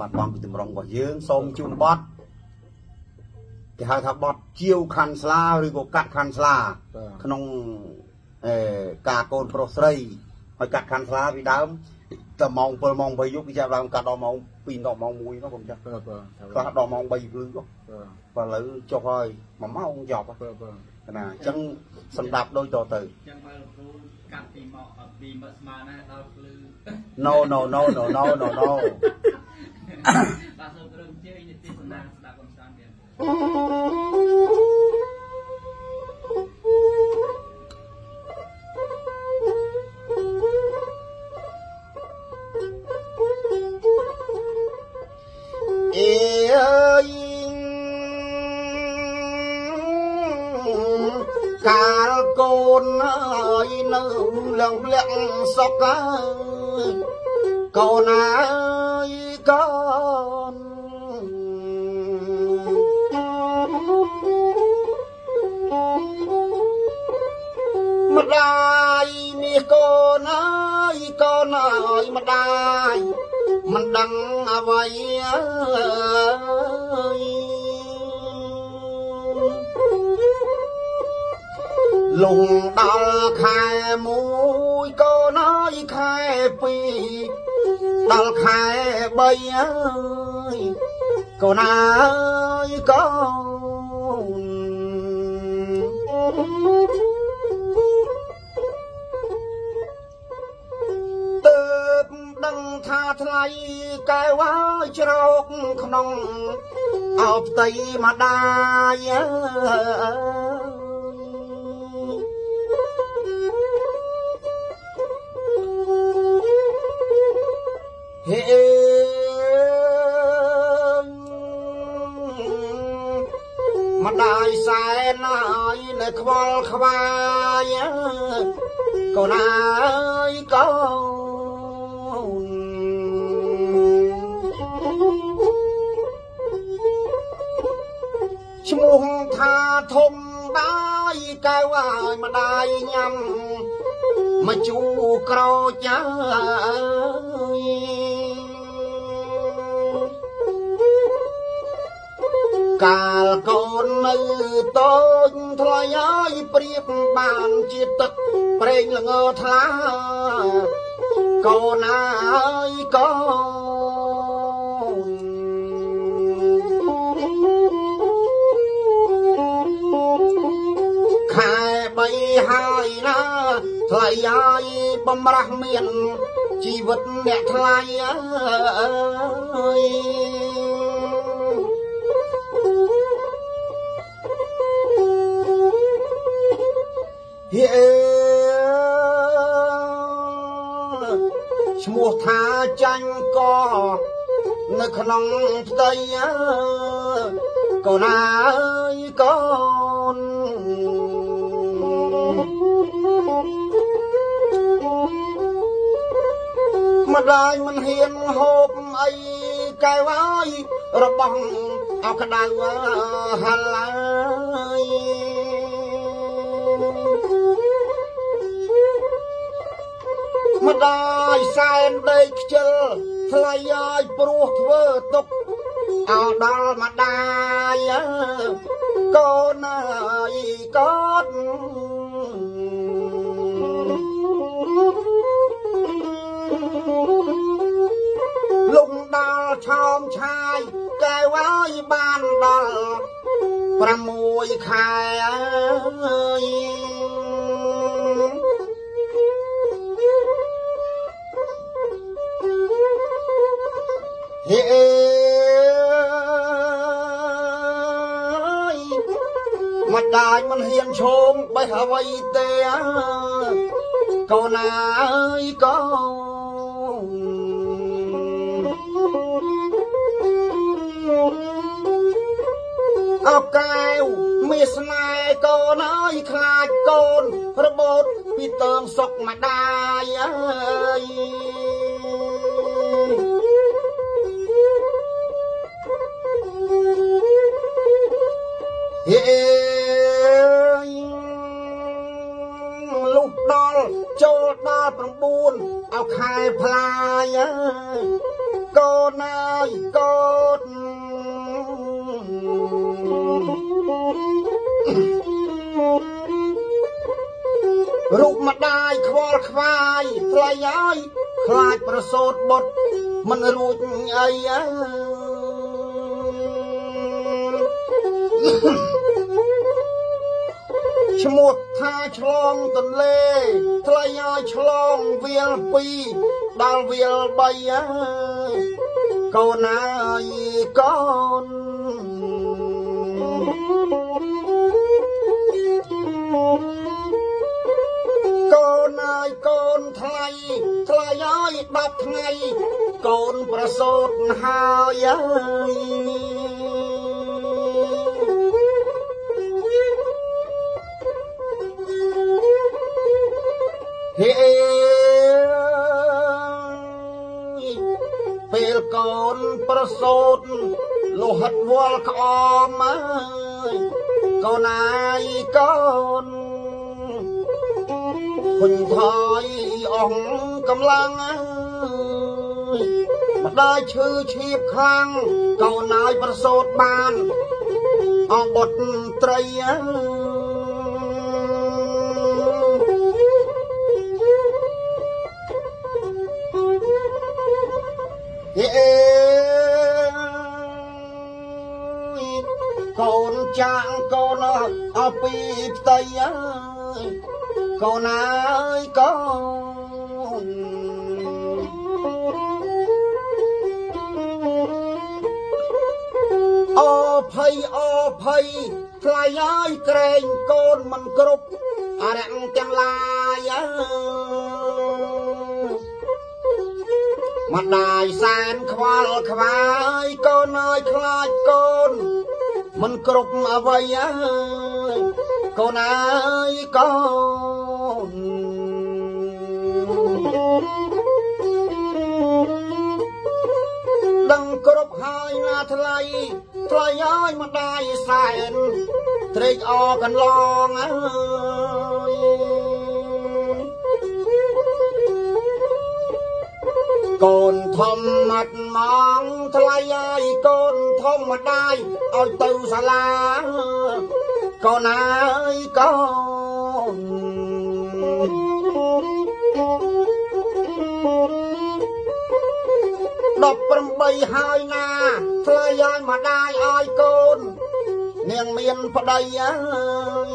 บัดบองពីតម្រងរបស់យើងសូមជូនបទគេហៅថាបទជាវខាន់ស្លាឬក៏កាត់ខាន់ស្លាក្នុងការកូនប្រុសស្រីហើយកាត់ខាន់ស្លាពីដើមតែម៉ោង 7 ម៉ោង 8 យប់គេចាប់ដើមកាត់ដល់ម៉ោង 2 ដល់ម៉ោង 1 នោះខ្ញុំចាស់ខ្លះដល់ម៉ោង 3 ព្រឹកបាទឥឡូវចុះហើយ1 ម៉ោងចប់ណាអញ្ចឹងសម្ដាប់ដូចតទៅអញ្ចឹងបើលោកគ្រូកាត់ពីមកពីមកស្មានណាដល់ភ្លឺ No បាទសូមគ្រូជើញនីតិសនាស្ដាប់កំសាន្តទៀតអេអើយកាលកូនអើយនៅលងលាក់សុកអើយកូនអើយកូនម្ដាយនេះកូនអើយកូនអើយម្ដាយមិនដឹងអ្វីអើយលងដល់ខែ1កូនអើយខែ2ដល់ខែ3អើយកូនអើយកូនទើបដឹងថាថ្លៃកែវជ្រោកក្នុងអោបផ្ទៃម្ដាយហេម្ដាយសែនអើយនៅខ្វល់ខ្វាយកូនអើយកូនឈ្មោះថាធំបាយកែវអើយម្ដាយញ៉ាំមកជូក្រោចអើយកាលកូននៅតូចថ្លៃហើយព្រៀបបានជាទឹកប្រេងល្ងថ្លាកូនអើយកូនខែ3ហើយណាថ្លៃហើយបំរាស់មានជីវិតអ្នកថ្លៃអើយហេឈ្មោះថាចាញ់កនៅក្នុងផ្ទៃកូនអើយកូនម្ដាយមិនហ៊ានហូបអីកែវអើយរបស់អោក្ដៅហល់ហើយម្ដាយសែនដេកខ្ជិលថ្លៃហើយព្រោះធ្វើទុកអោដល់ម្ដាយកូនអើយកូនលងដល់ឆោមឆាយកែវអើយបានដល់6ខែអើយហេម្ដាយមិនហ៊ានឈោងបេះអ្វីទេកូនអើយកូនអោកែវមានស្នេហ៍កូនអើយខ្លាចកូនរបូតពីតើងសុកម្ដាយអើយហេលុះដល់ចូលដល់9 เอาខែផ្លាយកូនអើយ រូបម្ដាយខ្វល់ខ្វាយថ្លៃហើយខ្លាចប្រសូតបុត្រមិនរួចអីឈ្មោះថាឆ្លងទន្លេថ្លៃហើយឆ្លងវាល2ដល់វាល3កូនអើយកូនកូនអើយកូនថ្លៃហើយ10ថ្ងៃកូនប្រសូតហើយហេពេលកូនប្រសូតលោហិតវល់ក្អមអើយកូនអាយកូនគុញថយអស់កម្លាំងអើយម្ដាយឈឺឈៀបខ្លាំងកូនឲ្យប្រសូតបានអងបុត្រត្រីអើកូនចាងកូនអស់ពីផ្ទៃអើយកូនអើយកូនអូភ័យថ្លៃហើយក្រែងកូនមិនគ្រប់អរិយទាំងឡាយម្ដាយសែនខ្វល់ខ្វាយកូនអើយខ្លាចកូនមិនគ្រប់អ្វីអើយកូនអើយកូនដឹងគ្រប់ហើយណាថ្លៃហើយម្ដាយសែនត្រេកអរកន្លងអើយកូនធំមាត់ម៉ងថ្លៃហើយកូនធំម្ដាយឲ្យទៅសាលាកូនអើយកូន18ហើយណាថ្លៃហើយម្ដាយឲ្យកូននាងមានប្តីអើយ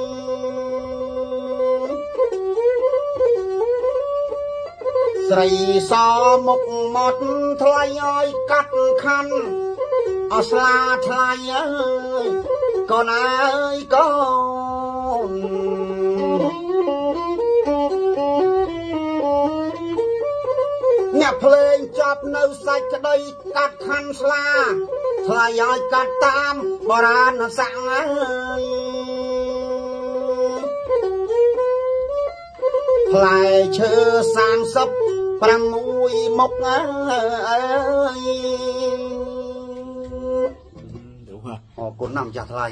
ស្រីសមុខមាត់ថ្លៃឲ្យកាត់ខណ្ឌអស្លាថ្លៃអើយកូនអើយកូនអ្នកភ្លេងចាប់នៅសាច់ក្តីកាត់ខណ្ឌស្លាថ្លៃឲ្យកាត់តាមបរាណស័ក្តិអើយផ្លែឈើ36មុខអើយអរគុណណាស់ម្ចាស់ថ្លៃ